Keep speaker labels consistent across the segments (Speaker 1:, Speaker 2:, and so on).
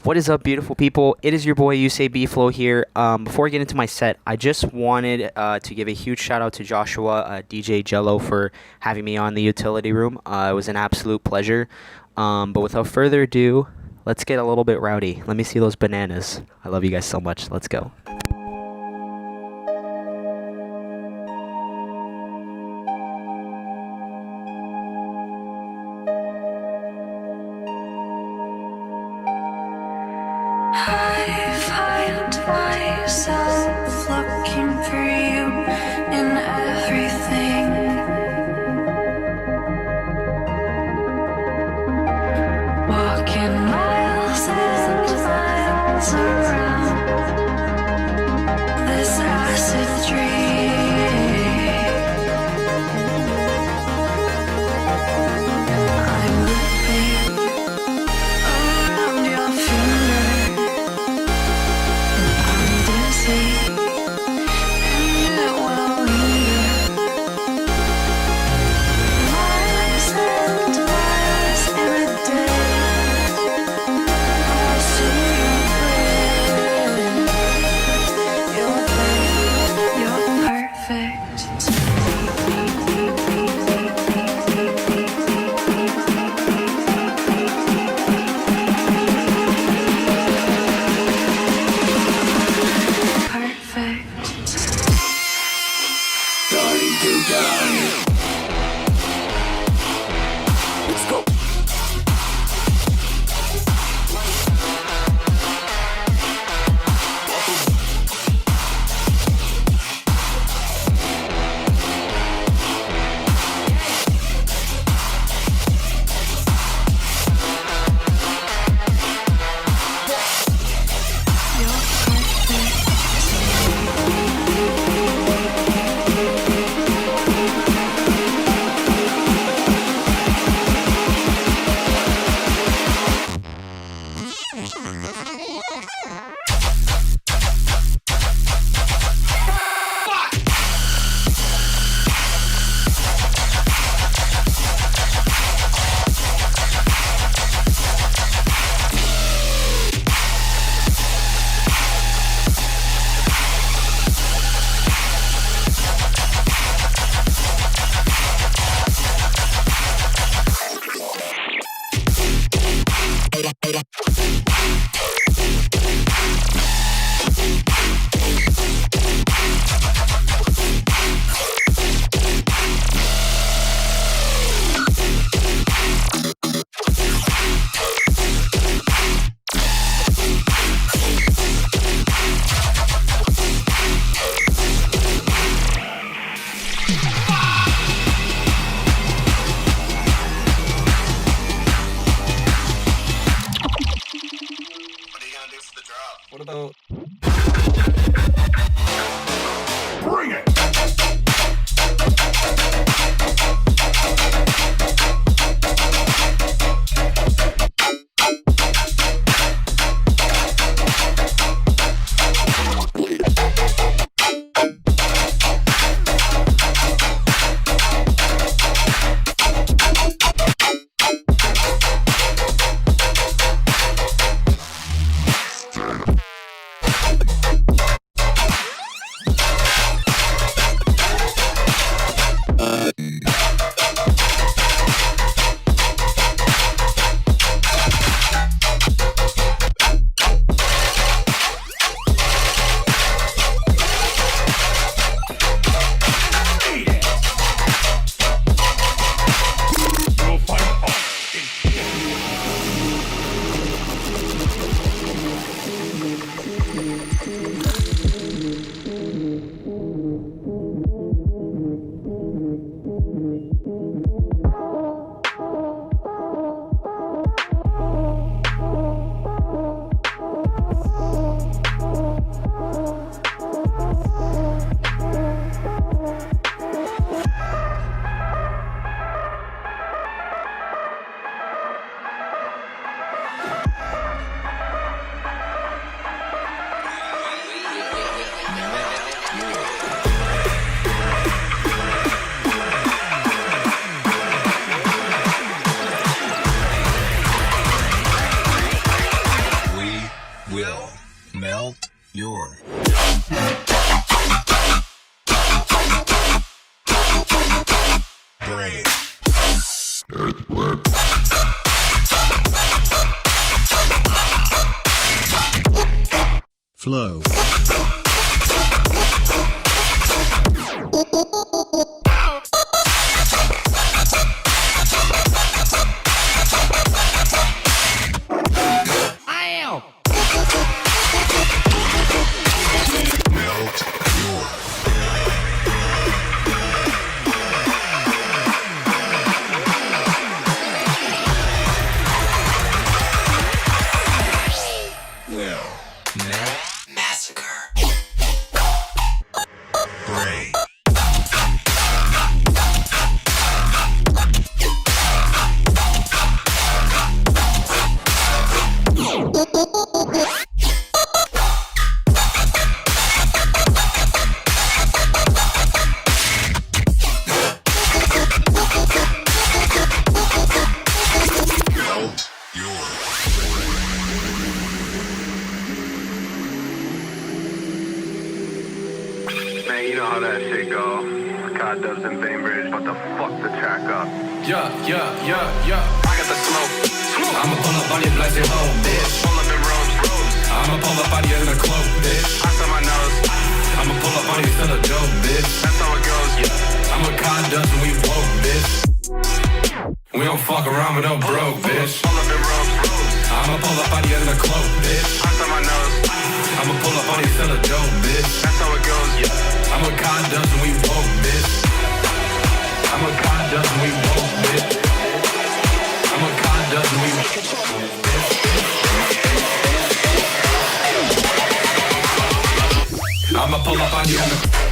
Speaker 1: What is up, beautiful people? It is your boy uSAYbFLOW here. Before I get into my set, I just wanted to give a huge shout out to Joshua, DJ Jello, for having me on the utility room. It was an absolute pleasure. But without further ado, let's get a little bit rowdy. Let me see those bananas. I love you guys so much. Let's go.
Speaker 2: I find myself looking for you in everything. Walking miles and miles around this acid dream. I'm looping around your finger.
Speaker 3: What about...
Speaker 4: Bring it!
Speaker 5: uSAYbFLOW. Brain. Melt your
Speaker 3: Man, you know how that shit go. Cod dubs in Bainbridge, but the fuck the track up.
Speaker 6: Yeah. I got the smoke. I'ma pull up on you, blast your hoe, bitch.
Speaker 3: Pull up in robes.
Speaker 6: I'ma pull up on you in a cloak, bitch.
Speaker 3: Ice on my nose.
Speaker 6: I'ma pull up on you, still a dope, bitch.
Speaker 3: That's how it goes.
Speaker 6: I'm a cod dust and we woke, bitch. We don't fuck around with no broke, bitch.
Speaker 3: Pull up in robes.
Speaker 6: I'ma pull up on you in a cloak, bitch.
Speaker 3: Ice on my nose.
Speaker 6: I'ma pull up on you, still a dope, bitch.
Speaker 3: That's how it goes.
Speaker 6: I'm a cod dust and we woke, bitch. I'm a cod dust and we woke, bitch. I'm a cod dust and we woke, bitch. I'ma pull up on you in the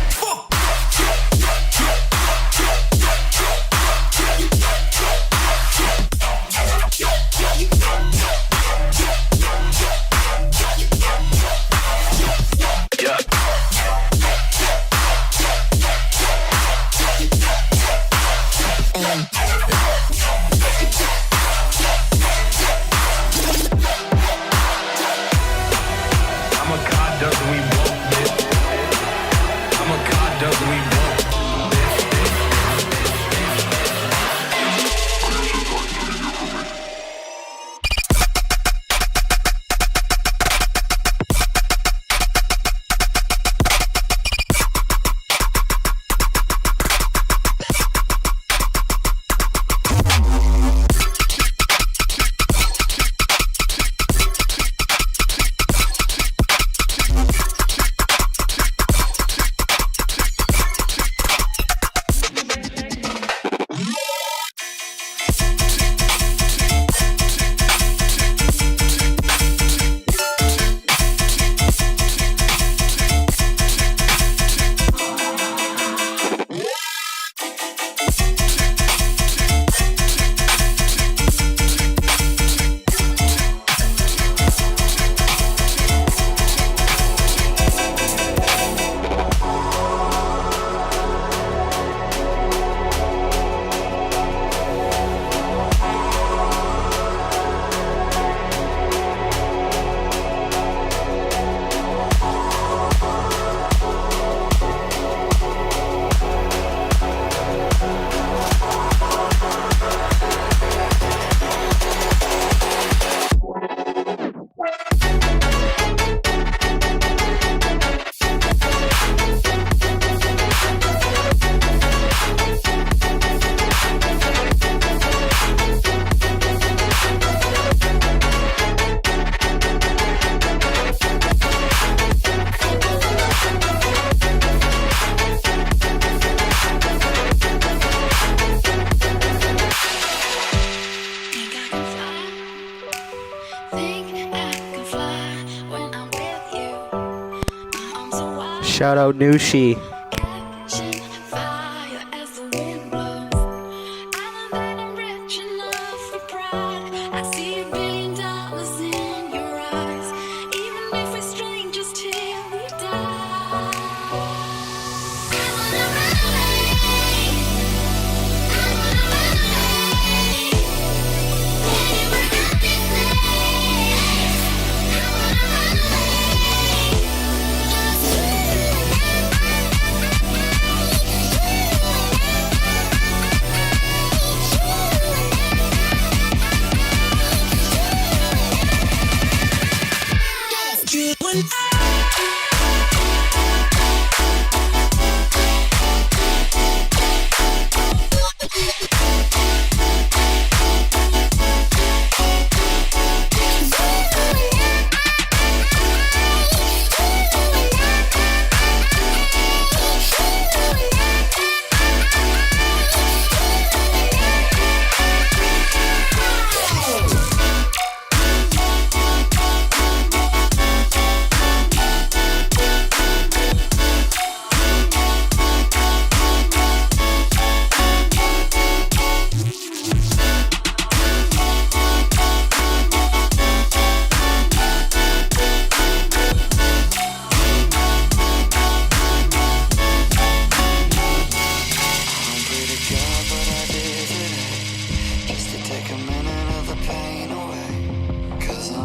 Speaker 1: Shout out Nushi.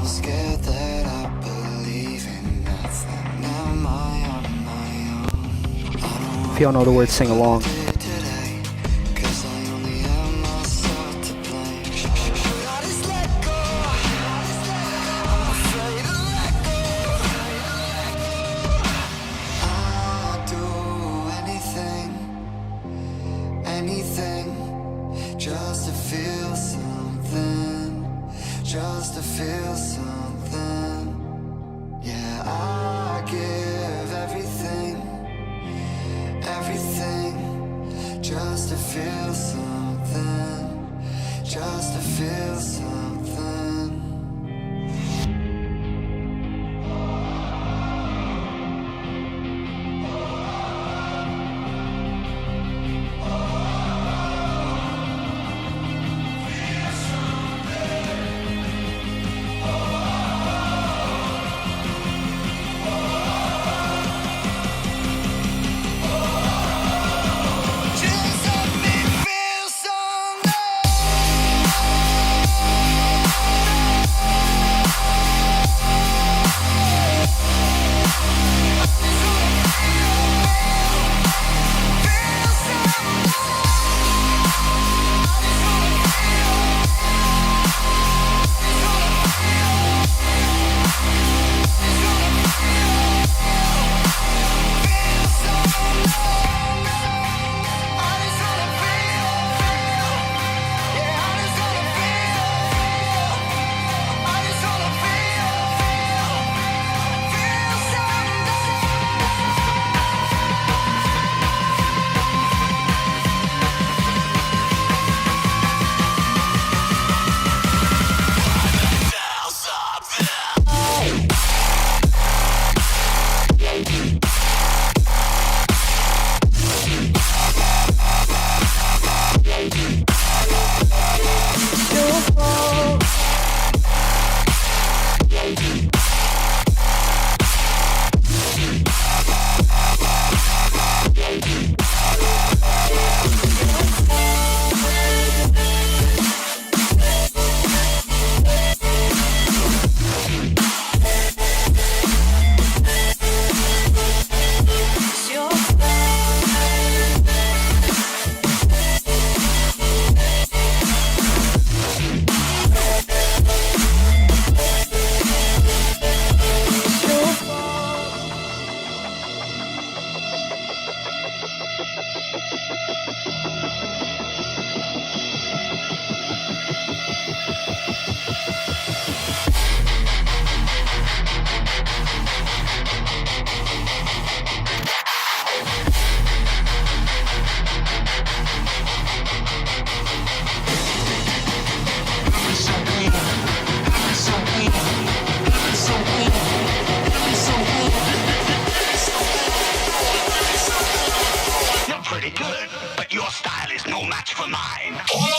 Speaker 7: scared that I believe in nothing. Am I on my own?
Speaker 1: If you don't know the words, sing along.
Speaker 7: Today, 'cause I only have myself to blame. I just let go. I'm afraid to let go. I'd do anything, anything, just to feel something, just to feel something. Yeah, I give everything, everything, just to feel something, just to feel something. Just let me feel something.
Speaker 5: You're pretty good, but your style is no match for mine.
Speaker 8: Hold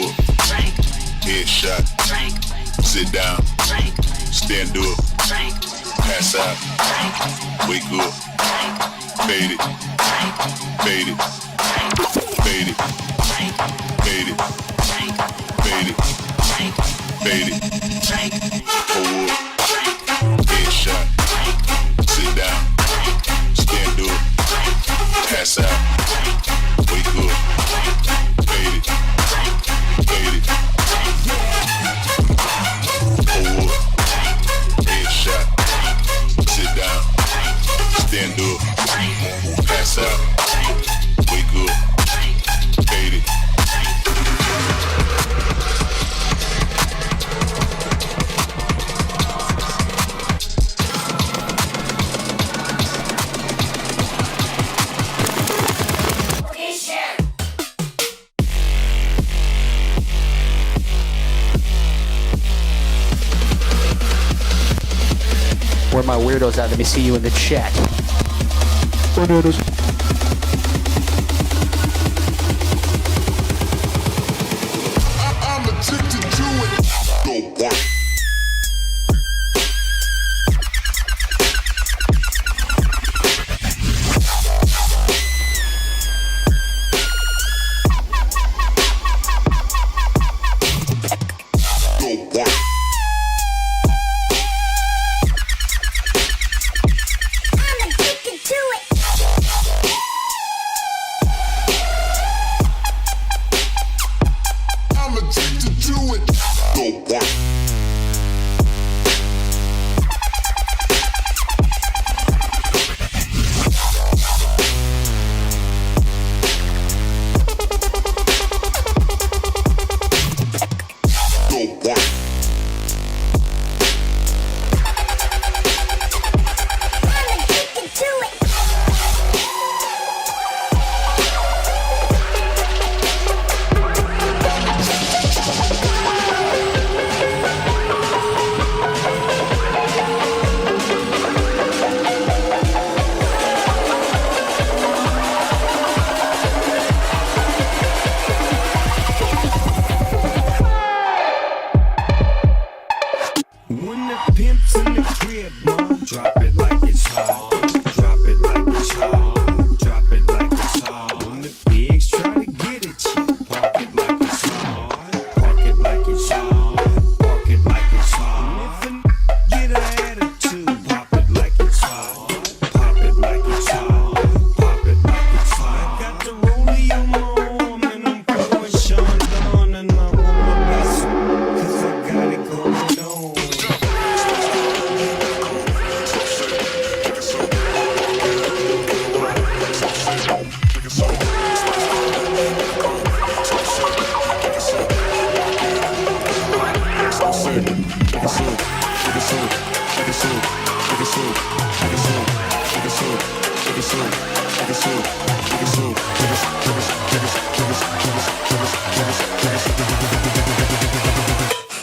Speaker 8: up, headshot, sit down, stand up, pass out, wake up, fade it, fade it, fade it, fade it, fade it, fade it, hold up, headshot, sit down, stand up, pass out, wake up, fade it, fade it, hold up, headshot, sit down,
Speaker 1: weirdos at? Let me see you in the chat. Bananas.
Speaker 8: I'm addicted to it. Don't want.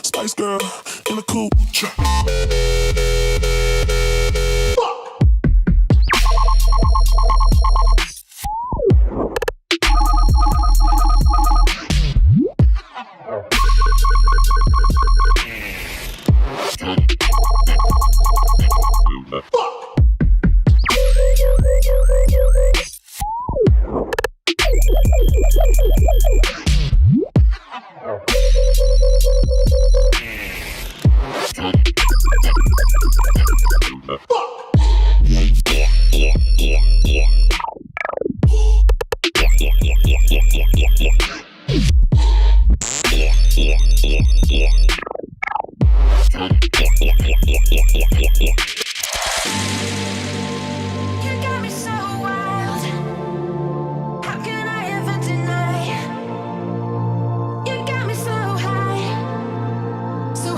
Speaker 8: Spice girl in a cool truck.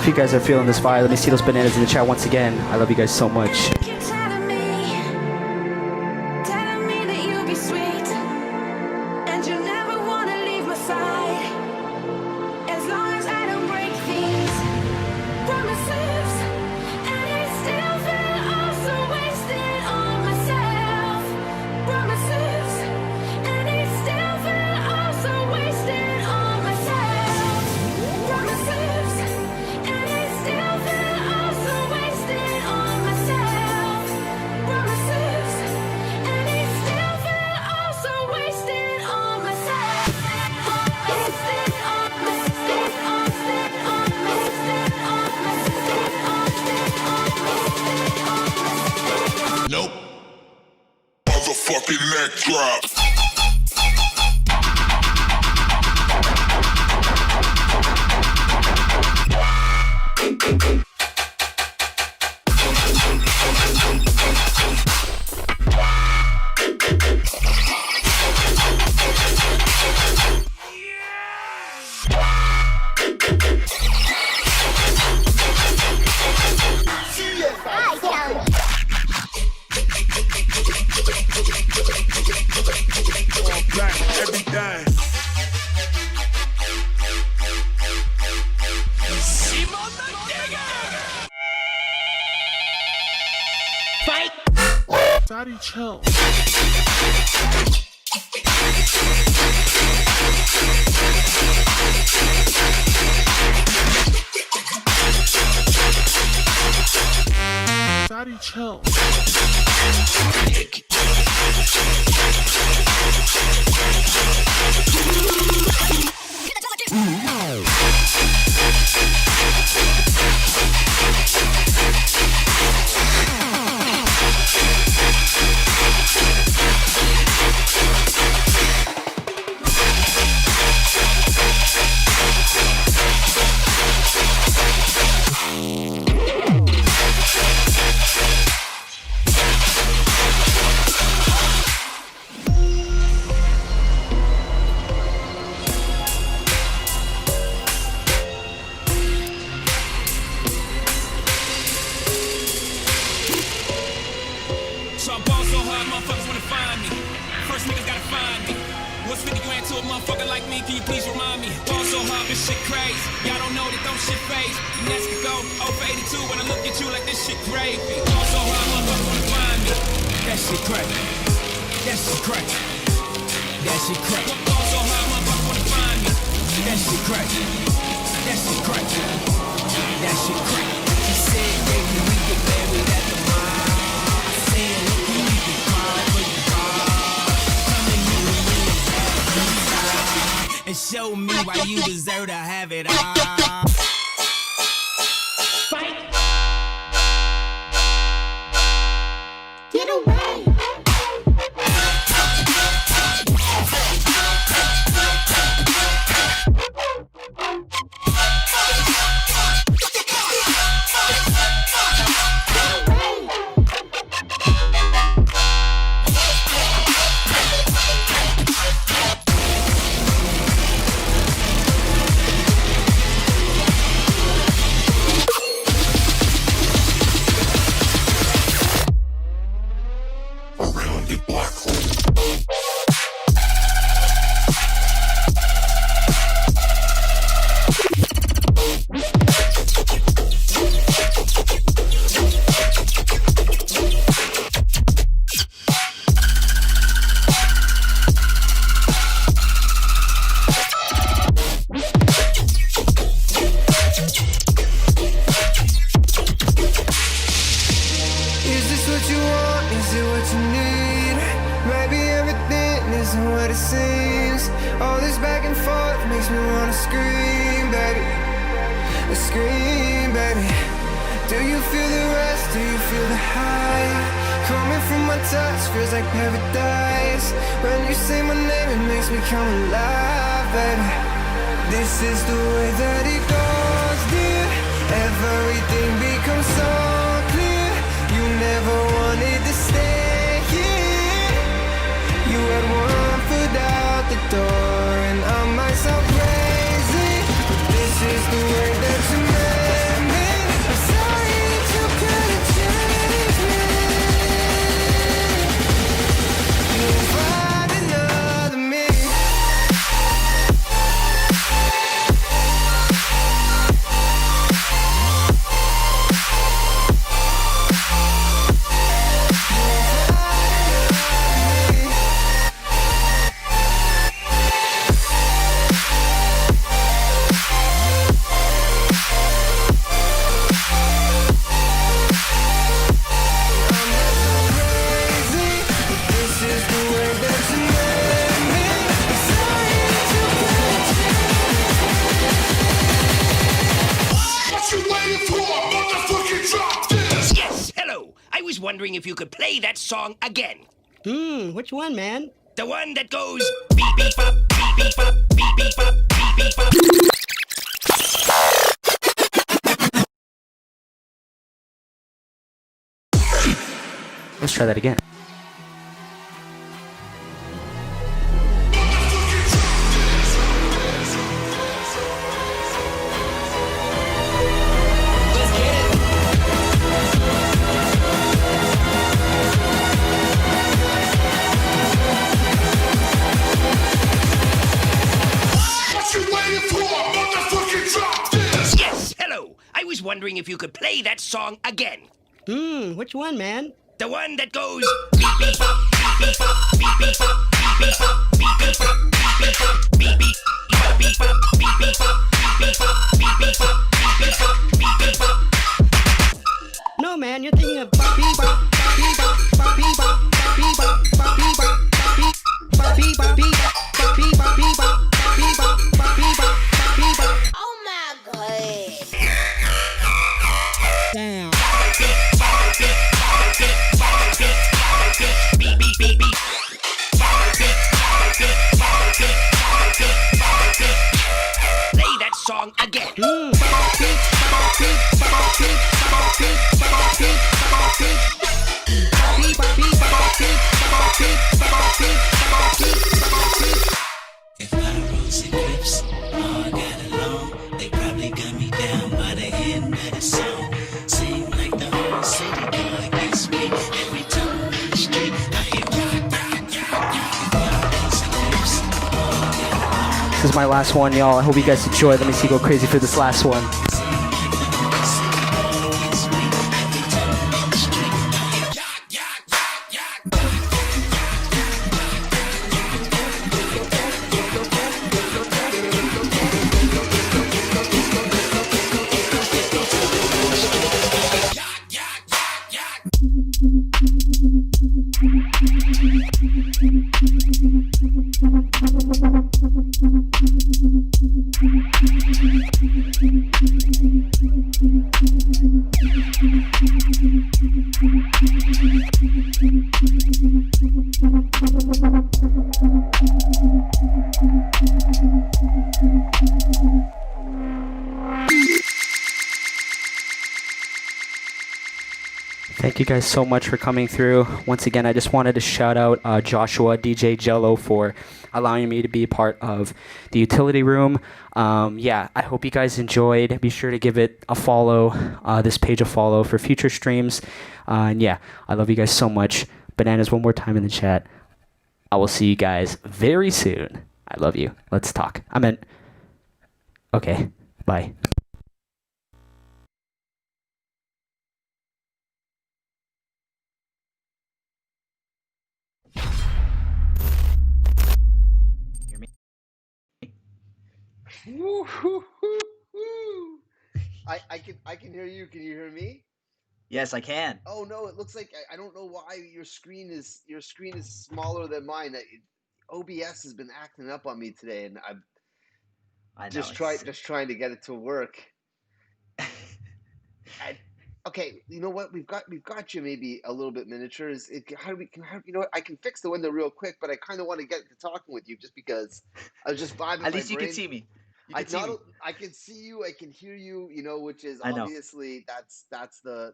Speaker 1: If you guys are feeling this fire, let me see those bananas in the chat once again. I love you guys so much.
Speaker 2: You're telling me that you'll be sweet, and you never wanna leave my side. As long as I don't break these promises, and I still feel also wasted on myself. Promises, and I still feel also wasted on myself. Promises, and I still feel also wasted on myself. Promises, and I still feel also wasted on myself. Wasted on
Speaker 8: Nope. Motherfucking neck drop.
Speaker 4: Daddy, chill. Daddy, chill.
Speaker 6: So I ball so hard, motherfuckers wanna find me. First niggas gotta find me. What's 50 grand to a motherfucker like me? Can you please remind me? Ball so hard, this shit crazy. Y'all don't know that don't shit phase. And that's could go 0 for 82 when I look at you like this shit crazy. Ball so hard, motherfuckers wanna find me. That shit crazy. That shit crazy. That shit crazy. Ball so hard, motherfuckers wanna find me. That shit crazy. That shit crazy. That shit crazy. She said, baby, we get married at the mall. I said, look, we can call for your car. Come and meet me and show me why you deserve to have it all.
Speaker 2: Get away.
Speaker 8: Around the black hole.
Speaker 7: Is this what you want? Is it what you need? Maybe everything isn't what it seems. All this back and forth makes me wanna scream, baby. Scream, baby. Do you feel the rush? Do you feel the high? Coming from my touch feels like paradise. When you say my name, it makes me come alive, baby. This is the way that it goes, dear. Everything becomes so clear. You never wanted to stay here. You had one foot out the door, and I might sound crazy, but this is the way that you made me. I'm sorry that you couldn't change me. You'll find another me.
Speaker 8: What you waiting for? Motherfucking drop this!
Speaker 5: Yes, hello. I was wondering if you could play that song again.
Speaker 9: Which one, man?
Speaker 5: The one that goes beep beep bop, beep beep bop, beep beep bop, beep beep bop.
Speaker 1: Let's try that again.
Speaker 8: What you waiting for? Motherfucking drop this!
Speaker 5: Yes, hello. I was wondering if you could play that song again.
Speaker 9: Which one, man?
Speaker 5: The one that goes beep beep bop, beep beep bop, beep beep bop, beep beep bop, beep beep bop, beep beep bop, beep beep bop, beep beep bop, beep beep bop, beep beep bop, beep beep bop, beep beep bop.
Speaker 9: No, man, you're thinking of bop, beep, bop, beep, bop, bop, beep, bop, beep, bop, bop, beep, bop, beep, bop, beep, bop, beep, bop, beep, bop, beep, bop, beep, bop, bop, beep, bop, beep, bop.
Speaker 2: Oh my god.
Speaker 9: Damn.
Speaker 5: Play that song again.
Speaker 10: If I rose eclipse all got along, they probably got me down by the end of the song. Seem like the whole city go against me. Every time I'm in the street, I hear rock, rock, rock, rock. Rose eclipse all got along.
Speaker 1: This is my last one, y'all. I hope you guys enjoy. Let me see you go crazy for this last one.
Speaker 10: Seem like the whole city go against me. Every time I'm in the street, I hear rock, rock, rock, rock.
Speaker 1: Thank you guys so much for coming through. Once again, I just wanted to shout out Joshua, DJ Jello, for allowing me to be part of the utility room. Yeah, I hope you guys enjoyed. Be sure to give it a follow, this page a follow for future streams. And yeah, I love you guys so much. Bananas one more time in the chat. I will see you guys very soon. I love you. Let's talk. I meant, okay, bye.
Speaker 11: Woo, hoo, hoo, hoo. I can hear you. Can you hear me?
Speaker 12: Yes, I can.
Speaker 11: Oh no, it looks like I don't know why your screen is smaller than mine. OBS has been acting up on me today, and I'm
Speaker 12: I know.
Speaker 11: just trying to get it to work. Okay, you know what? We've got you maybe a little bit miniature. You know what? I can fix the window real quick, but I kind of want to get to talking with you just because I was just vibing.
Speaker 12: At least you can see me.
Speaker 11: I can see you. I can hear you. You know, which is obviously that's the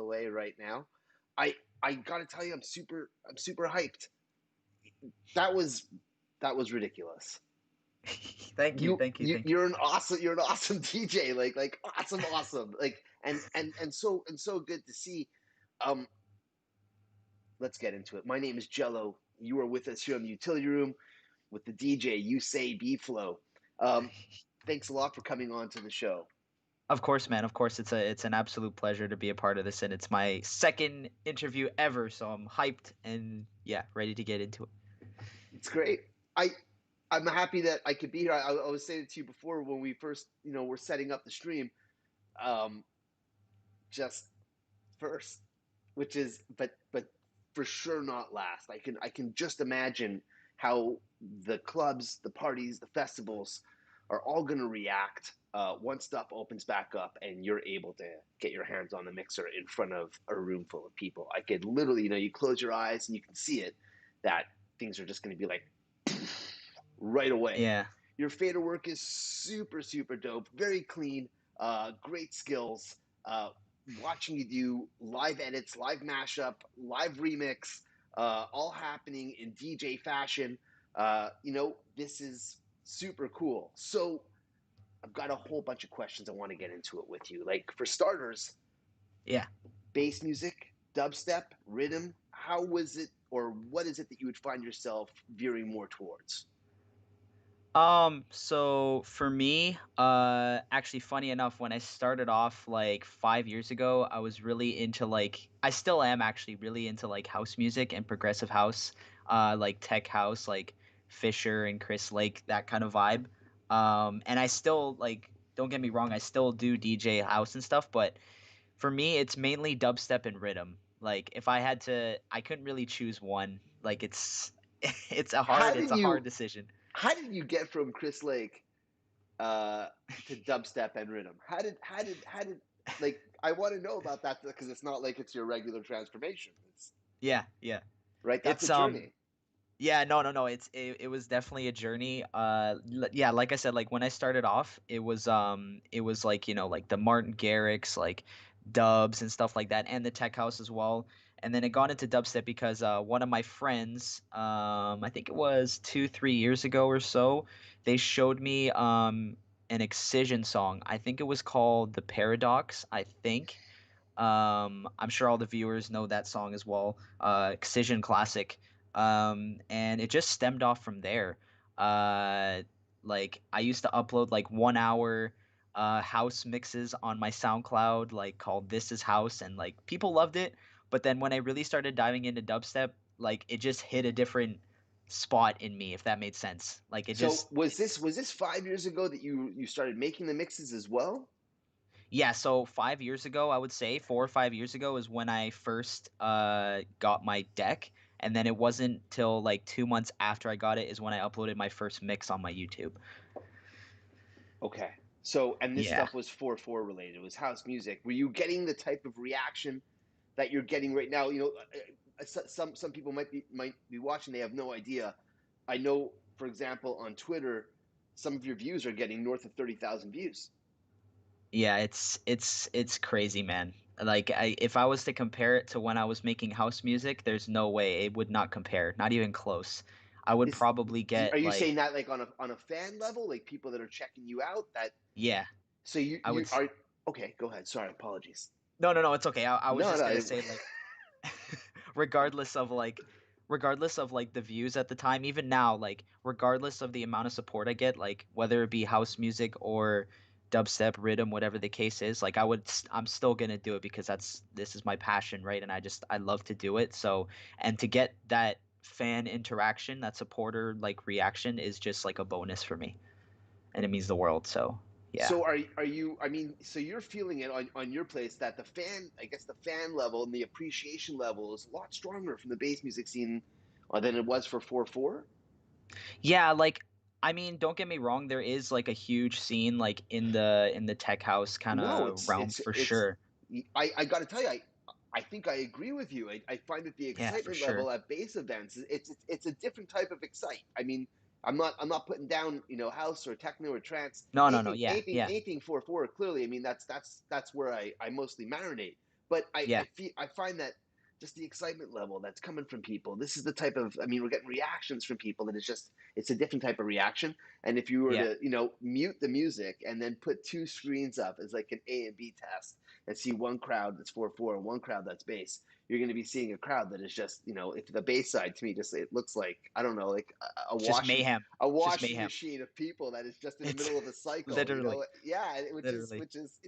Speaker 11: way right now. I gotta tell you, I'm super hyped. That was ridiculous.
Speaker 12: Thank you.
Speaker 11: You're an awesome DJ. Like awesome. Like and so good to see. Let's get into it. My name is Jello. You are with us here in the utility room with the DJ uSAYbFLOW. Thanks a lot for coming on to the show.
Speaker 12: Of course, man. Of course, it's an absolute pleasure to be a part of this, and it's my second interview ever, so I'm hyped and yeah, ready to get into it.
Speaker 11: It's great. I'm happy that I could be here. I was saying it to you before when we first, were setting up the stream. Just first, which is, but for sure not last. I can just imagine how the clubs, the parties, the festivals are all going to react once stuff opens back up and you're able to get your hands on the mixer in front of a room full of people. I could literally, you close your eyes and you can see it, that things are just going to be like right away.
Speaker 12: Yeah.
Speaker 11: Your fader work is super, super dope. Very clean. Great skills. Watching you do live edits, live mashup, live remix, all happening in DJ fashion. This is super cool. So I've got a whole bunch of questions I want to get into it with you. Like, for starters,
Speaker 12: yeah,
Speaker 11: bass music, dubstep, rhythm, how was it, or what is it that you would find yourself veering more towards?
Speaker 12: So for me, actually funny enough, when I started off like 5 years ago, I was really into like I still am actually really into like house music and progressive house, like tech house, like Fisher and Chris Lake, that kind of vibe. And I still like, don't get me wrong, I still do DJ house and stuff, but for me, it's mainly dubstep and rhythm. Like if I had to, I couldn't really choose one. Like it's
Speaker 11: How
Speaker 12: it's
Speaker 11: did
Speaker 12: a hard
Speaker 11: you
Speaker 12: decision.
Speaker 11: how did you get from Chris Lake uh, to dubstep and rhythm? How did like I want to know about that because it's not like it's your regular transformation. It's
Speaker 12: Yeah, yeah.
Speaker 11: right. That's a
Speaker 12: It's
Speaker 11: journey.
Speaker 12: yeah, no, no, no. It was definitely a journey. Yeah, like I said, like when I started off, it was like, like the Martin Garrix, like dubs and stuff like that, and the tech house as well. And then it got into dubstep because one of my friends, I think it was 2, 3 years ago or so, they showed me an Excision song. I think it was called The Paradox, I think. I'm sure all the viewers know that song as well. Excision classic. And it just stemmed off from there. Uh, like I used to upload like 1 hour house mixes on my SoundCloud, like called This Is House, and like people loved it. But then when I really started diving into dubstep, like it just hit a different spot in me, if that made sense. Like it
Speaker 11: So
Speaker 12: just
Speaker 11: was this 5 years ago that you started making the mixes as well?
Speaker 12: Yeah, so 5 years ago, I would say 4 or 5 years ago is when I first got my deck, and then it wasn't till like 2 months after I got it is when I uploaded my first mix on my YouTube.
Speaker 11: Okay. So and this
Speaker 12: Yeah.
Speaker 11: stuff was 4/4 related. It was house music. Were you getting the type of reaction that you're getting right now? Some people might be watching. They have no idea. I know, for example, on Twitter, some of your views are getting north of 30,000 views.
Speaker 12: Yeah, it's crazy, man. Like if I was to compare it to when I was making house music, there's no way it would not compare, not even close. I would
Speaker 11: Is
Speaker 12: probably
Speaker 11: are
Speaker 12: get
Speaker 11: you saying
Speaker 12: like,
Speaker 11: that like on a fan level, like people that are checking you out? That
Speaker 12: yeah,
Speaker 11: so you
Speaker 12: I would
Speaker 11: you are okay. Go ahead. Sorry, apologies.
Speaker 12: No, no, no, it's okay. I was
Speaker 11: No,
Speaker 12: just gonna
Speaker 11: no.
Speaker 12: say like regardless of like the views at the time, even now, like regardless of the amount of support I get, like whether it be house music or dubstep rhythm, whatever the case is, like I'm still gonna do it because this is my passion, right? And I love to do it. So, and to get that fan interaction, that supporter like reaction is just like a bonus for me, and it means the world. So yeah.
Speaker 11: So are you? I mean, so you're feeling it on your place that the fan, I guess, the fan level and the appreciation level is a lot stronger from the bass music scene than it was for 4/4.
Speaker 12: Yeah, like I mean, don't get me wrong, there is like a huge scene like in the tech house kind
Speaker 11: No,
Speaker 12: of
Speaker 11: it's
Speaker 12: realm
Speaker 11: it's
Speaker 12: for
Speaker 11: it's.
Speaker 12: sure.
Speaker 11: I got to tell you, I think I agree with you. I find that the
Speaker 12: Yeah, for
Speaker 11: excitement
Speaker 12: sure.
Speaker 11: level at bass events it's a different type of excite. I mean, I'm not putting down house or techno or trance
Speaker 12: No, no, no.
Speaker 11: anything
Speaker 12: Yeah,
Speaker 11: anything
Speaker 12: yeah,
Speaker 11: anything 4/4. Clearly, I mean that's where I mostly marinate. But
Speaker 12: yeah,
Speaker 11: I find that just the excitement level that's coming from people. This is the type of, I mean, we're getting reactions from people that it's a different type of reaction. And if you were
Speaker 12: yeah,
Speaker 11: to mute the music and then put two screens up as like an A and B test and see one crowd that's 4/4 and one crowd that's bass, you're going to be seeing a crowd that is just, if the bass side to me just, it looks like, I don't know, like a
Speaker 12: just
Speaker 11: washing
Speaker 12: mayhem.
Speaker 11: a
Speaker 12: Just
Speaker 11: washing
Speaker 12: mayhem.
Speaker 11: machine of people that is just in the
Speaker 12: It's
Speaker 11: middle of a cycle,
Speaker 12: literally,
Speaker 11: yeah,
Speaker 12: literally.
Speaker 11: which is,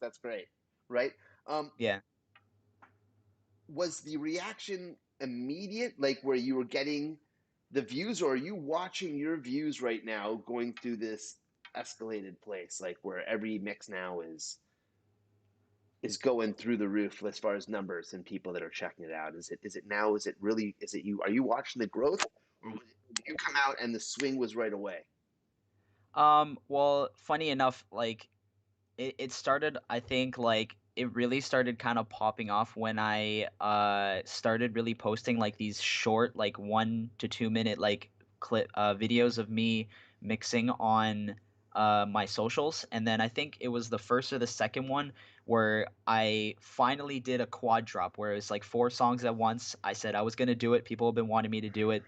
Speaker 11: that's great, right? Um,
Speaker 12: Yeah.
Speaker 11: was the reaction immediate, like where you were getting the views, or are you watching your views right now going through this escalated place, like where every mix now is going through the roof as far as numbers and people that are checking it out? Is it now? Is it really? Is it you? Are you watching the growth, or did you come out and the swing was right away?
Speaker 12: Well, funny enough, like it started, I think like it really started kind of popping off when I started really posting like these short like 1 to 2 minute like clip videos of me mixing on my socials. And then I think it was the first or the second one where I finally did a quad drop where it was like 4 songs at once. I said I was gonna do it. People have been wanting me to do it,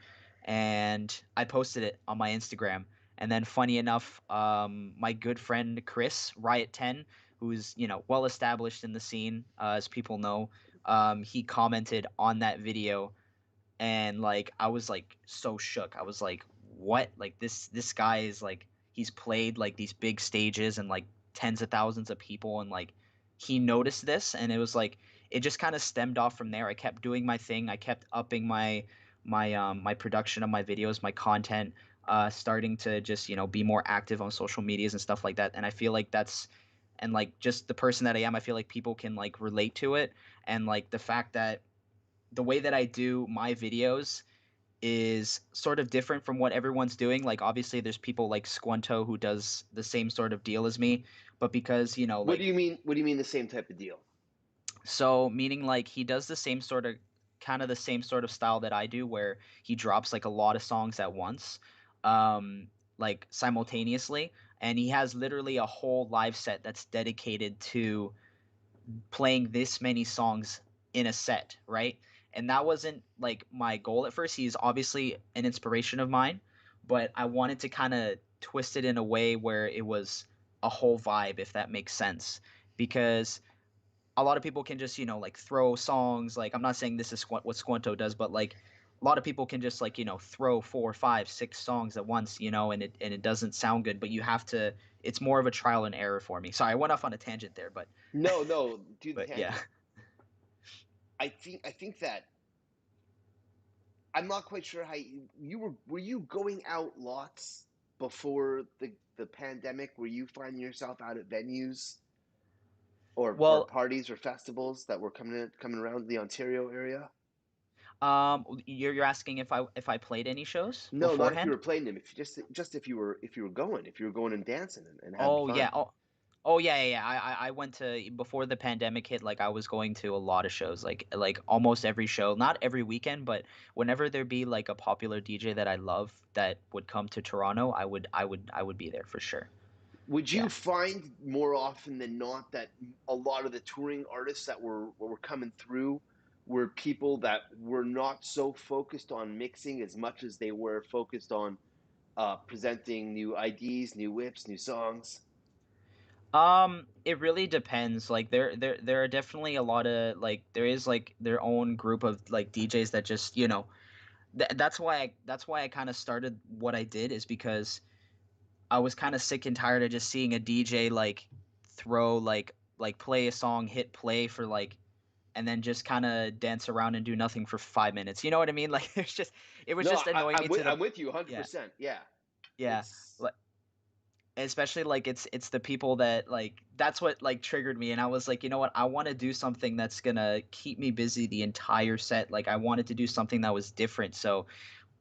Speaker 12: and I posted it on my Instagram. And then, funny enough, my good friend Chris Riot 10, who's well established in the scene, as people know, he commented on that video, and like I was like so shook. I was like, what? Like this guy is like he's played like these big stages and like tens of thousands of people, and like he noticed this, and it was like it just kind of stemmed off from there. I kept doing my thing. I kept upping my production of my videos, my content, starting to just be more active on social medias and stuff like that. And I feel like that's and like just the person that I am, I feel like people can like relate to it, and like the fact that the way that I do my videos is sort of different from what everyone's doing. Like obviously there's people like Squanto who does the same sort of deal as me, but because,
Speaker 11: What do
Speaker 12: like
Speaker 11: you mean? What do you mean the same type of deal?
Speaker 12: so meaning like he does the same sort of kind of the same sort of style that I do where he drops like a lot of songs at once. Like simultaneously, and he has literally a whole live set that's dedicated to playing this many songs in a set, right? And that wasn't like my goal at first. He's obviously an inspiration of mine, but I wanted to kind of twist it in a way where it was a whole vibe, if that makes sense. Because a lot of people can just, like throw songs. Like, I'm not saying this is what Squanto does, but like a lot of people can just like, throw four, five, six songs at once, and it doesn't sound good, but you have to, it's more of a trial and error for me. Sorry, I went off on a tangent there, but,
Speaker 11: No, no, do the
Speaker 12: but yeah.
Speaker 11: tangent. I think that I'm not quite sure how were you going out lots before the pandemic? Were you finding yourself out at venues or
Speaker 12: Well,
Speaker 11: parties or festivals that were coming around the Ontario area?
Speaker 12: you're asking if I played any shows
Speaker 11: No, not if you
Speaker 12: beforehand?
Speaker 11: were playing them. If just if you were going and dancing and having
Speaker 12: Oh
Speaker 11: fun.
Speaker 12: yeah. Oh yeah, yeah, yeah. I went to before the pandemic hit. Like I was going to a lot of shows, like almost every show. Not every weekend, but whenever there be like a popular DJ that I love that would come to Toronto, I would be there for sure.
Speaker 11: Would you
Speaker 12: Yeah.
Speaker 11: find more often than not that a lot of the touring artists that were coming through were people that were not so focused on mixing as much as they were focused on presenting new IDs, new whips, new songs?
Speaker 12: It really depends. Like there are definitely a lot of like there is like their own group of like DJs that just, that's why I kind of started what I did is because I was kind of sick and tired of just seeing a DJ like throw like play a song, hit play for like and then just kind of dance around and do nothing for 5 minutes. You know what I mean? Like it was
Speaker 11: No,
Speaker 12: just annoying me to the
Speaker 11: I'm with you
Speaker 12: yeah,
Speaker 11: 100%. Yeah,
Speaker 12: yeah.
Speaker 11: it's
Speaker 12: Like especially like it's the people that like that's what like triggered me, and I was like, you know what? I want to do something that's gonna keep me busy the entire set. Like I wanted to do something that was different. So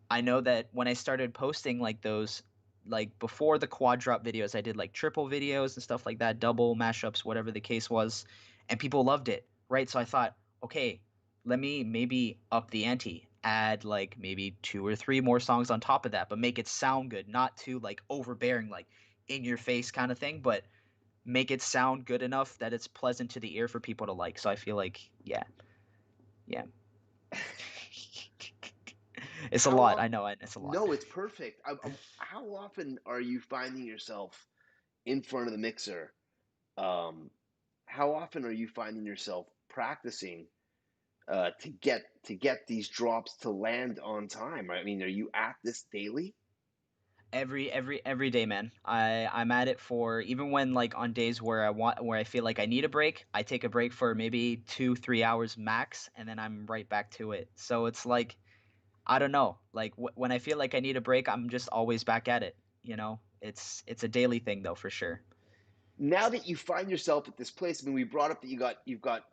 Speaker 12: I know that when I started posting like those, like before the quad drop videos, I did like triple videos and stuff like that, double mashups, whatever the case was, and people loved it, right? So I thought, okay, let me maybe up the ante, add like maybe two or three more songs on top of that, but make it sound good, not too like overbearing, like in your face kind of thing, but make it sound good enough that it's pleasant to the ear for people to like. So I feel like, yeah, yeah. It's a
Speaker 11: how
Speaker 12: lot.
Speaker 11: often.
Speaker 12: I know it's a lot.
Speaker 11: No, it's perfect. How often are you finding yourself in front of the mixer? Um, how often are you finding yourself practicing to get these drops to land on time? Right? I mean, are you at this daily?
Speaker 12: Every day, man. I'm at it for even when like on days where I feel like I need a break, I take a break for maybe 2 3 hours max, and then I'm right back to it. So it's like I don't know, like when I feel like I need a break, I'm just always back at it. It's a daily thing though for sure.
Speaker 11: Now that you find yourself at this place, I mean, we brought up that you've got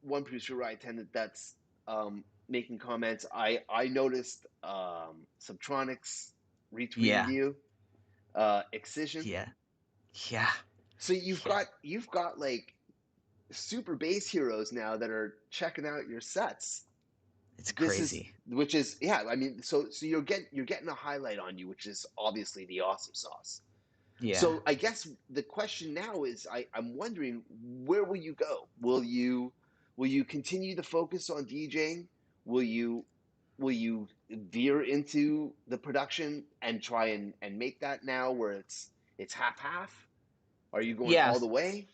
Speaker 11: one producer who I attended that's making comments. I noticed Subtronics retweeted
Speaker 12: Yeah,
Speaker 11: you, Excision.
Speaker 12: yeah, yeah,
Speaker 11: So you've
Speaker 12: yeah.
Speaker 11: got you've got like super bass heroes now that are checking out your sets.
Speaker 12: It's
Speaker 11: This is
Speaker 12: crazy.
Speaker 11: which is yeah. I mean, so you're getting a highlight on you, which is obviously the awesome sauce.
Speaker 12: Yeah.
Speaker 11: So I guess the question now is I'm wondering where will you go? Will you continue to focus on DJing? Will you will you veer into the production and try and make that now where it's half half? Are you going
Speaker 12: Yeah.
Speaker 11: all the way?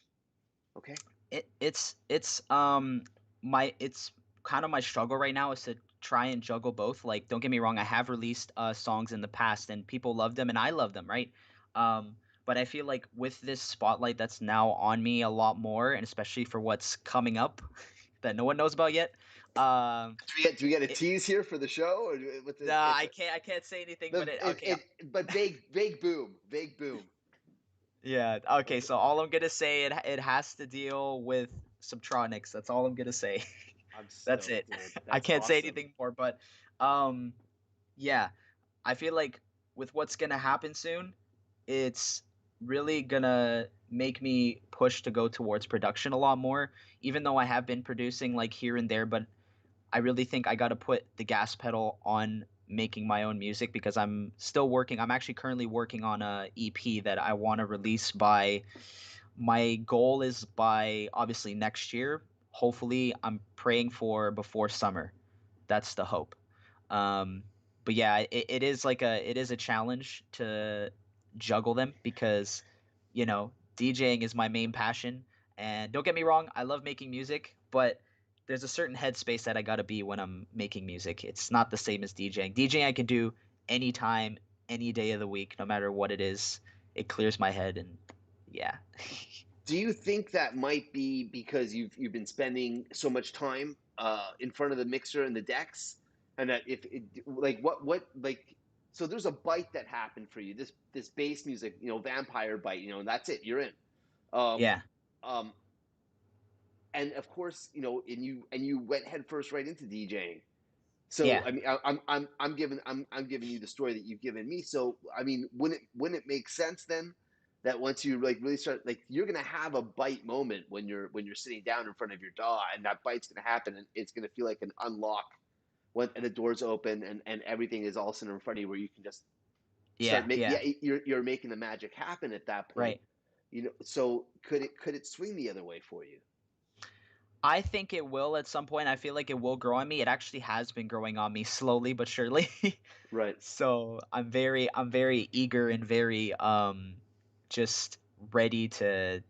Speaker 11: Okay.
Speaker 12: It's my it's kind of my struggle right now is to try and juggle both. Like, don't get me wrong, I have released songs in the past and people love them and I love them, right? But I feel like with this spotlight that's now on me a lot more, and especially for what's coming up that no one knows about yet.
Speaker 11: Do we get a
Speaker 12: It,
Speaker 11: tease here for the show, or what's it?
Speaker 12: nah,
Speaker 11: It's
Speaker 12: I can't say anything, but
Speaker 11: the
Speaker 12: okay.
Speaker 11: but vague boom, vague boom.
Speaker 12: Yeah, okay. So all I'm gonna say, it has to deal with Subtronics. That's all I'm gonna say.
Speaker 11: I'm
Speaker 12: That's
Speaker 11: stoked,
Speaker 12: it.
Speaker 11: dude.
Speaker 12: I
Speaker 11: That's
Speaker 12: can't say
Speaker 11: awesome.
Speaker 12: anything more, but um yeah, I feel like with what's gonna happen soon, it's really gonna make me push to go towards production a lot more, even though I have been producing like here and there, but I really think I gotta put the gas pedal on making my own music because I'm actually currently working on a EP that I want to release by my goal is by obviously next year. Hopefully, I'm praying for before summer. That's the hope. Um, but yeah, it is a challenge to juggle them because DJing is my main passion. And don't get me wrong, I love making music, but there's a certain headspace that I gotta be when I'm making music. It's not the same as DJing. DJing I can do anytime, any day of the week, no matter what it is. It clears my head and yeah.
Speaker 11: Do you think that might be because you've been spending so much time in front of the mixer and the decks, and that if it, like what like so there's a bite that happened for you, this bass music, vampire bite, and that's it, you're in. Um,
Speaker 12: Yeah.
Speaker 11: um, and of course, and you went headfirst right into DJing. So
Speaker 12: Yeah.
Speaker 11: I mean, I'm giving you the story that you've given me. So I mean, wouldn't it make sense then that once you like really start, like, you're gonna have a bite moment when you're sitting down in front of your DAW, and that bite's gonna happen, and it's gonna feel like an unlock when and the doors open, and everything is all of a sudden in front of you, where you can just start
Speaker 12: Yeah.
Speaker 11: make yeah,
Speaker 12: Yeah.
Speaker 11: you're making the magic happen at that point.
Speaker 12: Right.
Speaker 11: So could it swing the other way for you?
Speaker 12: I think it will at some point. I feel like it will grow on me. It actually has been growing on me slowly but surely.
Speaker 11: Right.
Speaker 12: So I'm very eager and very just ready to,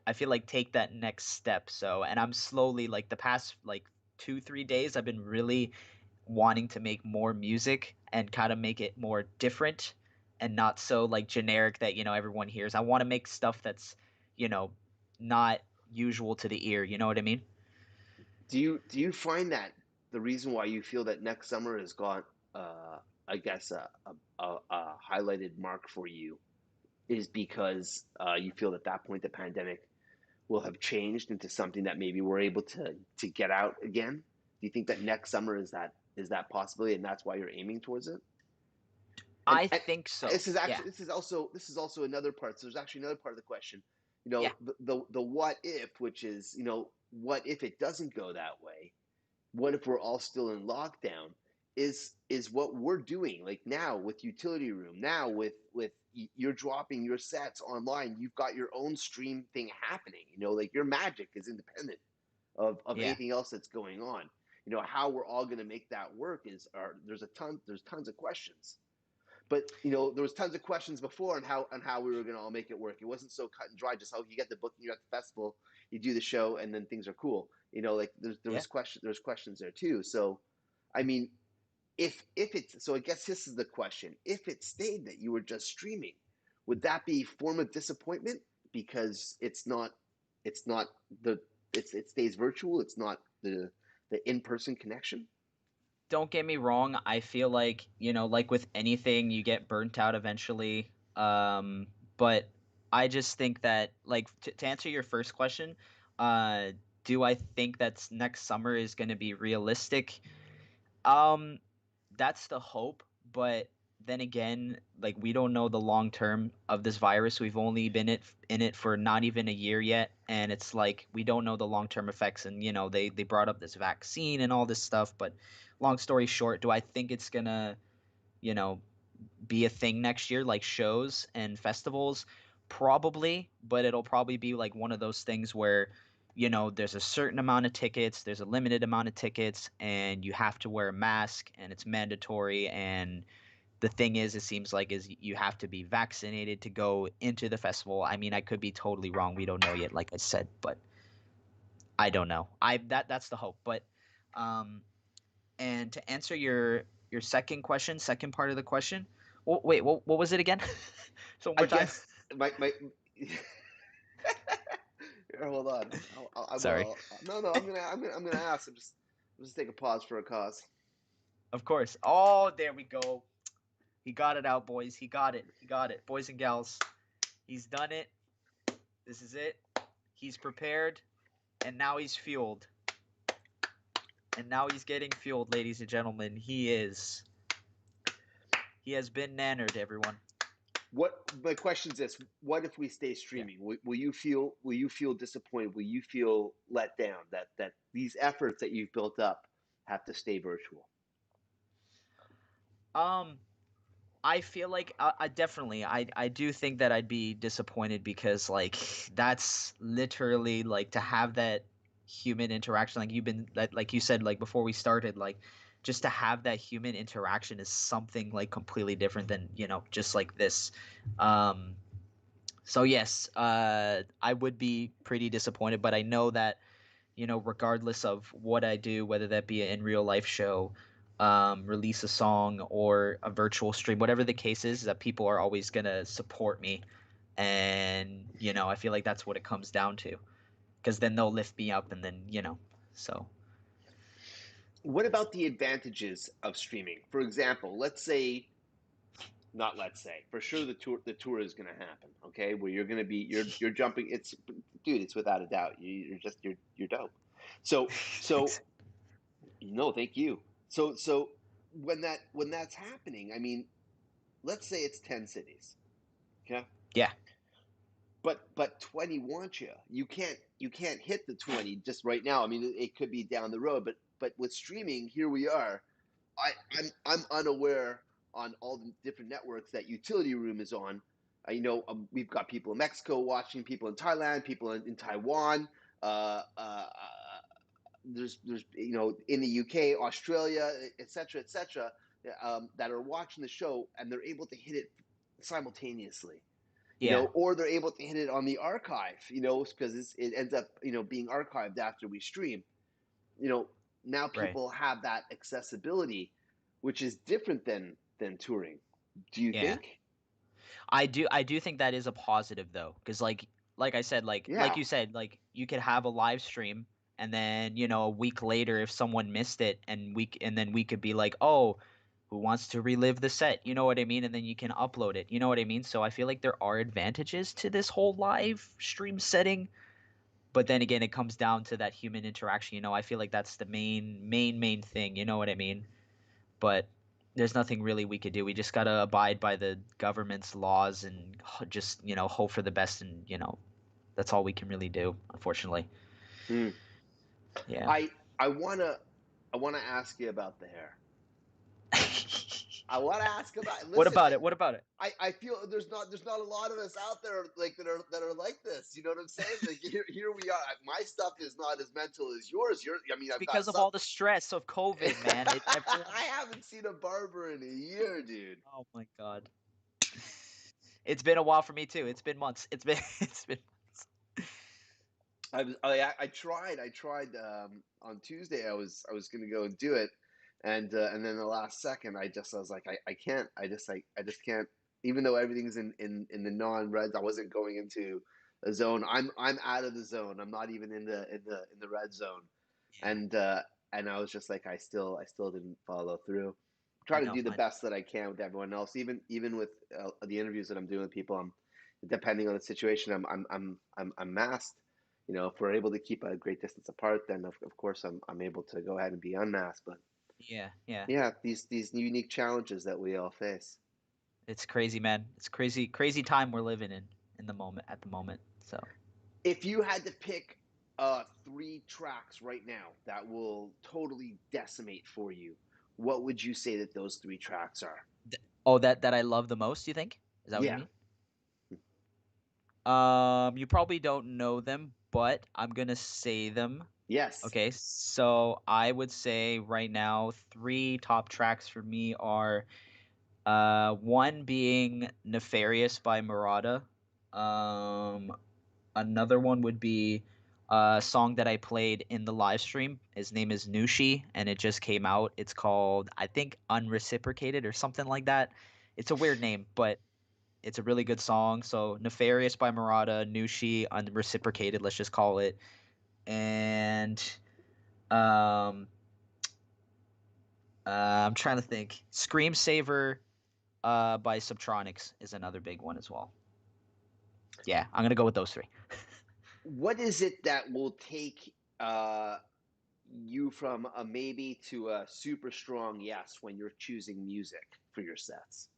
Speaker 12: I feel like take that next step. So, and I'm slowly like the past like 2 3 days I've been really wanting to make more music and kind of make it more different and not so like generic that everyone hears. I want to make stuff that's you know not usual to the ear. You know what I mean?
Speaker 11: Do you find that the reason why you feel that next summer has got, uh, I guess, a highlighted mark for you is because you feel at that point the pandemic will have changed into something that maybe we're able to get out again? Do you think that next summer is that possibility, and that's why you're aiming towards it? And,
Speaker 12: I
Speaker 11: and
Speaker 12: think so.
Speaker 11: this is
Speaker 12: Yeah.
Speaker 11: actually this is also another part. So there's actually another part of the question.
Speaker 12: Yeah.
Speaker 11: The what if, which is, what if it doesn't go that way? What if we're all still in lockdown? Is what we're doing, like, now with Utility Room, now with you're dropping your sets online, you've got your own stream thing happening, like your magic is independent of
Speaker 12: Yeah.
Speaker 11: anything else that's going on. How we're all going to make that work there's tons of questions. But there was tons of questions before on how we were going to all make it work. It wasn't so cut and dry. Just how you get the booking, you're at the festival, you do the show, and then things are cool. Like
Speaker 12: Yeah.
Speaker 11: there's questions there too. So, I mean, if it's so, I guess this is the question: if it stayed that you were just streaming, would that be a form of disappointment because it's not the it stays virtual. It's not the in person connection.
Speaker 12: Don't get me wrong. I feel like, like with anything, you get burnt out eventually. But I just think that, like, to answer your first question, uh, do I think that next summer is going to be realistic? Um, that's the hope, but then again, like, we don't know the long term of this virus. We've only been in it for not even a year yet, and it's like we don't know the long term effects. And they brought up this vaccine and all this stuff, but long story short, do I think it's gonna you know be a thing next year, like shows and festivals? Probably, but it'll probably be like one of those things where, there's a certain amount of tickets, there's a limited amount of tickets, and you have to wear a mask, and it's mandatory. And the thing is, it seems like is you have to be vaccinated to go into the festival. I mean, I could be totally wrong. We don't know yet, like I said, but I don't know. That's the hope. But um, and to answer your second question, second part of the question, wait, what was it again? So one
Speaker 11: I
Speaker 12: more time.
Speaker 11: guess my Here, hold on. I
Speaker 12: Sorry.
Speaker 11: will. No, I'm gonna ask. I'm just take a pause for a cause.
Speaker 12: Of course. Oh, there we go. He got it out, boys. He got it. He got it, boys and gals. He's done it. This is it. He's prepared, and now he's fueled. And now he's getting fueled, ladies and gentlemen. He is. He has been nannered, everyone.
Speaker 11: What my question is this: what if we stay streaming? Will you feel disappointed? Will you feel let down that these efforts that you've built up have to stay virtual?
Speaker 12: Um, I feel like I definitely I do think that I'd be disappointed because like that's literally like to have that human interaction like like you said like before we started like just to have that human interaction is something like completely different than just like this. Um so yes, I would be pretty disappointed, but I know that regardless of what I do, whether that be an in real life show, release a song, or a virtual stream, whatever the case is, that people are always going to support me. And, I feel like that's what it comes down to. Because then they'll lift me up and then, so.
Speaker 11: What about the advantages of streaming? For example, let's say, not let's say, for sure the tour is going to happen. Okay, where you're going to be you're jumping. It's dude, it's without a doubt. You're dope. So
Speaker 12: Thanks.
Speaker 11: no, thank you. So when that's happening, I mean, let's say it's 10 cities. Okay,
Speaker 12: Yeah,
Speaker 11: but 20 want you. You can't hit the 20 just right now. I mean, it could be down the road, but with streaming, here we are. I'm unaware on all the different networks that Utility Room is on. We've got people in Mexico watching, people in Thailand, people in Taiwan. Uh, uh, uh, there's in the UK, Australia, et cetera, that are watching the show and they're able to hit it simultaneously.
Speaker 12: yeah,
Speaker 11: Or they're able to hit it on the archive, because it ends up, being archived after we stream. You know, Now
Speaker 12: right.
Speaker 11: people have that accessibility, which is different than touring. Do you
Speaker 12: Yeah.
Speaker 11: think?
Speaker 12: I do think that is a positive though, because like I said, like
Speaker 11: Yeah.
Speaker 12: you said, like you could have a live stream, and then a week later, if someone missed it, and then we could be like, oh, who wants to relive the set? You know what I mean? And then you can upload it. You know what I mean? So I feel like there are advantages to this whole live stream setting, but then again, it comes down to that human interaction. I feel like that's the main thing. You know what I mean? But there's nothing really we could do. We just gotta abide by the government's laws and just hope for the best, and that's all we can really do, unfortunately.
Speaker 11: Hmm.
Speaker 12: Yeah.
Speaker 11: I I wanna I wanna ask you about the hair. I want to ask about.
Speaker 12: What
Speaker 11: Listen,
Speaker 12: about it? What about it?
Speaker 11: I feel there's not a lot of us out there like that are like this. You know what I'm saying? Like here we are. My stuff is not as mental as yours. I mean,
Speaker 12: It's
Speaker 11: I've got
Speaker 12: because of
Speaker 11: some.
Speaker 12: all the stress of COVID, man. Everyone.
Speaker 11: I haven't seen a barber in a year, dude.
Speaker 12: Oh my God. It's been a while for me too. It's been months. It's been months.
Speaker 11: I tried on Tuesday. I was gonna go and do it, and then the last second, I was like, I can't. I just can't. Even though everything's in the non-reds, I wasn't going into a zone. I'm out of the zone. I'm not even in the red zone,
Speaker 12: Yeah,
Speaker 11: and and I was just like, I still didn't follow through.
Speaker 12: I
Speaker 11: Trying to
Speaker 12: know.
Speaker 11: do the
Speaker 12: I know.
Speaker 11: best that I can with everyone else, even with the interviews that I'm doing with people. I'm depending on the situation. I'm masked. If we're able to keep a great distance apart, then of course I'm able to go ahead and be unmasked. But
Speaker 12: Yeah, yeah.
Speaker 11: yeah, these unique challenges that we all face.
Speaker 12: It's crazy, man. It's crazy, crazy time we're living in the moment at the moment. So.
Speaker 11: If you had to pick three tracks right now that will totally decimate for you, what would you say that those three tracks are?
Speaker 12: Oh, that I love the most, you think? Is that what you
Speaker 11: Yeah.
Speaker 12: mean? You probably don't know them, but I'm gonna say them.
Speaker 11: Yes.
Speaker 12: Okay, so I would say right now, three top tracks for me are one being Nefarious by Murata. Another one would be song that I played in the live stream. His name is Nushi, and it just came out. It's called, I think, Unreciprocated or something like that. It's a weird name, but it's a really good song. So Nefarious by Murata, Nushi, Unreciprocated, let's just call it. And um I'm trying to think. Screamsaver by Subtronics is another big one as well. Yeah, I'm gonna go with those three.
Speaker 11: What is it that will take you from a maybe to a super strong yes when you're choosing music for your sets?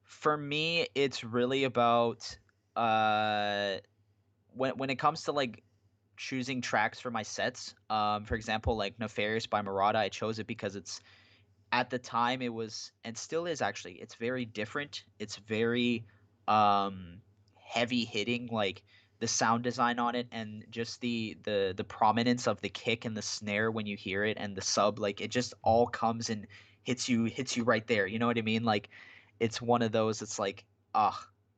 Speaker 12: For me, it's really about uh when it comes to like choosing tracks for my sets. For example, like Nefarious by Murata, I chose it because it's at the time it was and still is actually it's very different. It's very um heavy hitting, like the sound design on it and just the prominence of the kick and the snare when you hear it and the sub, like it just all comes and hits you right there. You know what I mean? Like it's one of those, it's like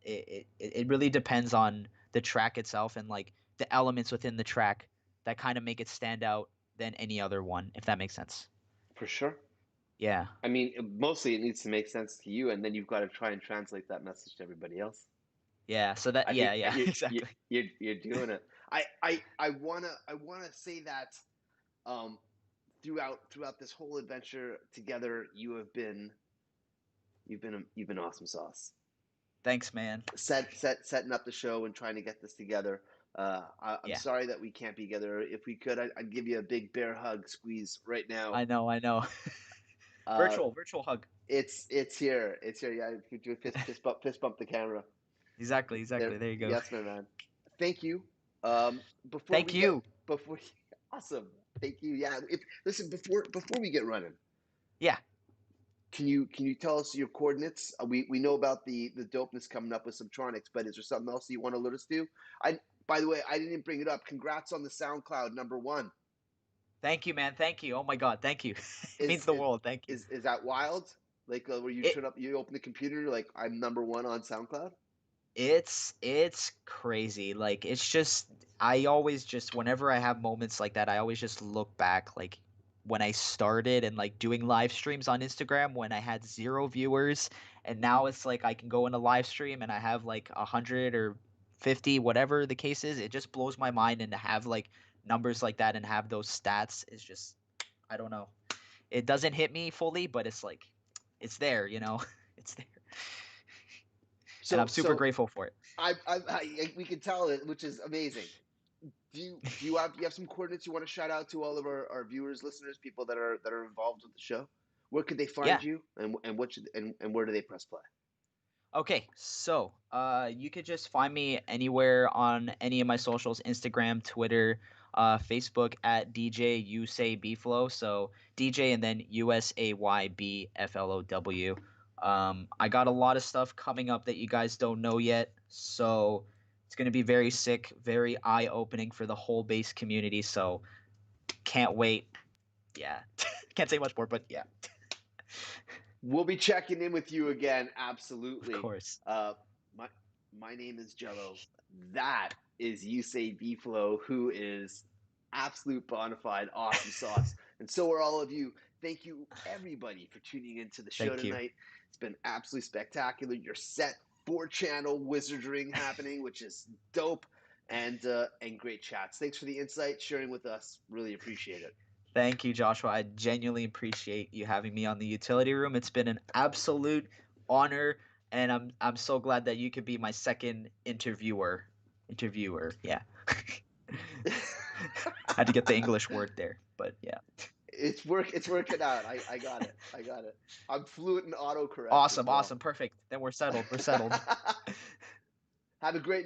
Speaker 12: it really depends on the track itself and like the elements within the track that kind of make it stand out than any other one, if that makes sense.
Speaker 11: For sure.
Speaker 12: Yeah.
Speaker 11: I mean, mostly it needs to make sense to you, and then you've got to try and translate that message to everybody else.
Speaker 12: Yeah, so that
Speaker 11: I
Speaker 12: yeah,
Speaker 11: think
Speaker 12: yeah, exactly.
Speaker 11: you're doing it. I wanna say that um, throughout this whole adventure together, you've been awesome sauce.
Speaker 12: Thanks, man.
Speaker 11: Setting up the show and trying to get this together. I'm
Speaker 12: Yeah.
Speaker 11: sorry that we can't be together. If we could, I'd give you a big bear hug squeeze right now.
Speaker 12: I know, I know.
Speaker 11: Uh,
Speaker 12: Virtual hug.
Speaker 11: it's here. It's here. Yeah, if you do a fist bump the camera.
Speaker 12: Exactly,
Speaker 11: There,
Speaker 12: exactly. There you go.
Speaker 11: yes, my man. Thank you. Before
Speaker 12: Thank
Speaker 11: we get
Speaker 12: you.
Speaker 11: before awesome. Thank you. Yeah. Listen, before we get running,
Speaker 12: Yeah.
Speaker 11: can you tell us your coordinates? We know about the dopeness coming up with Subtronics, but is there something else you want to alert us to? I By the way, I didn't bring it up. Congrats on the SoundCloud #1.
Speaker 12: Thank you, man. Thank you. Oh my God, thank you. It means
Speaker 11: Is
Speaker 12: the
Speaker 11: is
Speaker 12: world. Thank you.
Speaker 11: is that wild? Like where you
Speaker 12: It
Speaker 11: turn up, you open the computer, you're like I'm #1 on SoundCloud.
Speaker 12: it's crazy. Like it's just I always just whenever I have moments like that, I always just look back like when I started and like doing live streams on Instagram when I had 0 viewers, and now it's like I can go in a live stream and I have like 100 or 50, whatever the case is. It just blows my mind, and to have like numbers like that and have those stats is just, I don't know. It doesn't hit me fully, but it's like it's there, you know. It's there. And I'm
Speaker 11: So
Speaker 12: super
Speaker 11: so
Speaker 12: grateful for it.
Speaker 11: we can tell it, which is amazing. Do you have some coordinates you want to shout out to all of our viewers, listeners, people that are involved with the show? Where could they find
Speaker 12: Yeah.
Speaker 11: you, and what should and where do they press play?
Speaker 12: Okay, so you could just find me anywhere on any of my socials: Instagram, Twitter, Facebook at DJ uSAYbFLOW. So DJ and then uSAYbFLOW. I got a lot of stuff coming up that you guys don't know yet, so it's gonna be very sick, very eye-opening for the whole bass community. So can't wait. Yeah, can't say much more, but yeah,
Speaker 11: We'll be checking in with you again.
Speaker 12: of
Speaker 11: Absolutely.
Speaker 12: course.
Speaker 11: Uh, my my name is Jello. That is uSay Flow, who is absolute bona fide awesome sauce, and so are all of you. Thank you everybody for tuning into the show
Speaker 12: Thank you.
Speaker 11: tonight. It's been absolutely spectacular. Your set 4-channel wizarding happening, which is dope, and great chats. Thanks for the insight, sharing with us. Really appreciate it.
Speaker 12: Thank you, Joshua. I genuinely appreciate you having me on the utility room. It's been an absolute honor, and I'm so glad that you could be my second interviewer. Interviewer, yeah. Had to get the English word there, but yeah.
Speaker 11: It's working out. I got it. I got it. I'm fluent in autocorrect as
Speaker 12: Awesome,
Speaker 11: well.
Speaker 12: awesome, perfect. Then we're settled. We're settled.
Speaker 11: Have a great night.